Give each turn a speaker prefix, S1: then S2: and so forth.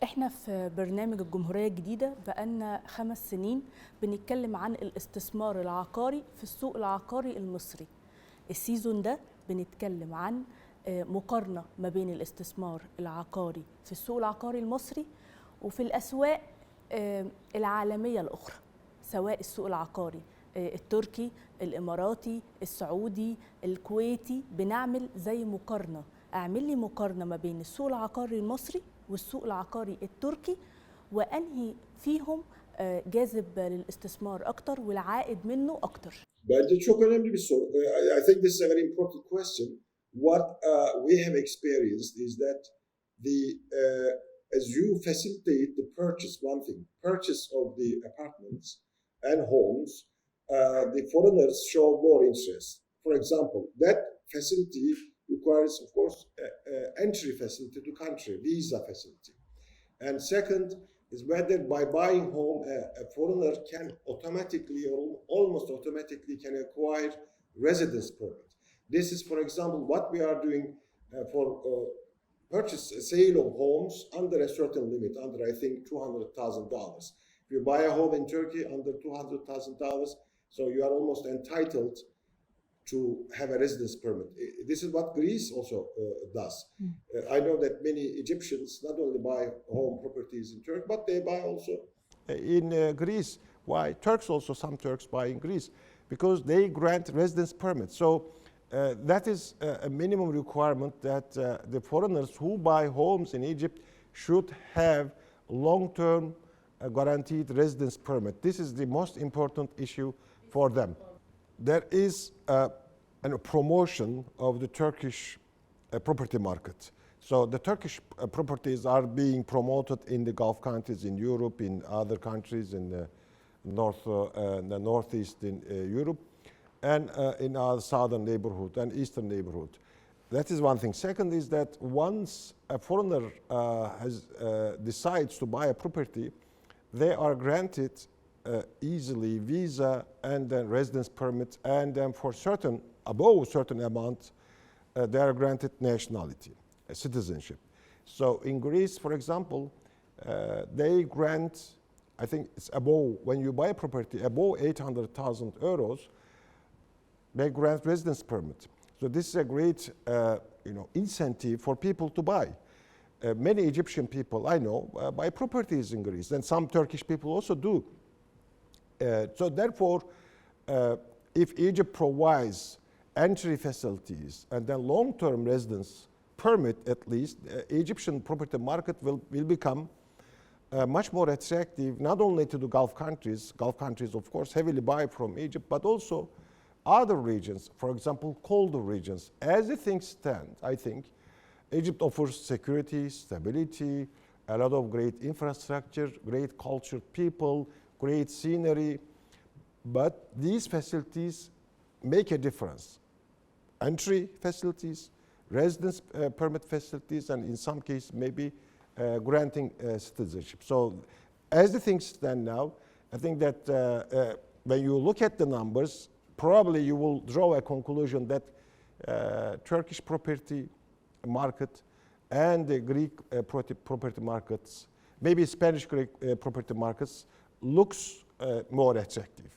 S1: احنا في برنامج الجمهورية الجديدة بقالنا 5 سنين بنتكلم عن الاستثمار العقاري في السوق العقاري المصري. السيزون ده بنتكلم عن مقارنة ما بين الاستثمار العقاري في السوق العقاري المصري وفي الأسواق العالمية الأخرى، سواء السوق العقاري التركي، الإماراتي، السعودي، الكويتي. بنعمل زي مقارنة، اعمل لي مقارنة ما بين السوق العقاري المصري والسوق العقاري التركي، وأنهي فيهم جاذب للاستثمار أكتر والعائد منه أكتر.
S2: Bence çok önemli bir soru. I think this is a very important question. What we have experienced is that as you facilitate the purchase of the apartments and homes, the foreigners show more interest. For example, that facility requires, of course, entry facility to country, visa facility. And second is whether by buying home, a foreigner can automatically or almost automatically can acquire residence permit. This is, for example, what we are doing for sale of homes under a certain limit, under I think $200,000. If you buy a home in Turkey under $200,000, so you are almost entitled to have a residence permit. This is what Greece also does. I know that many Egyptians not only buy home properties in Turkey, but they buy also in Greece. Why? Some Turks buy in Greece because they grant residence permits. So that is a minimum requirement that the foreigners who buy homes in Egypt should have long-term guaranteed residence permit. This is the most important issue for them. There is a promotion of the Turkish property market. So the Turkish properties are being promoted in the Gulf countries, in Europe, in other countries, in the northeast in Europe, and in our southern neighborhood and eastern neighborhood. That is one thing. Second is that once a foreigner decides to buy a property, they are granted easily visa and then residence permit, and then for above a certain amount, they are granted nationality, citizenship. So in Greece, for example, they grant, I think it's above, when you buy a property above 800,000 euros, they grant residence permit. So this is a great incentive for people to buy. Many Egyptian people I know buy properties in Greece, and some Turkish people also do. So therefore, if Egypt provides entry facilities and then long-term residence permit, at least, Egyptian property market will become much more attractive, not only to the Gulf countries. Gulf countries, of course, heavily buy from Egypt, but also other regions, for example, colder regions. As the things stand, I think Egypt offers security, stability, a lot of great infrastructure, great cultured people, great scenery, but these facilities make a difference. Entry facilities, residence permit facilities, and in some cases maybe granting citizenship. So as the things stand now, I think that when you look at the numbers, probably you will draw a conclusion that Turkish property market and the Greek property markets, maybe Spanish Greek property markets, looks more attractive.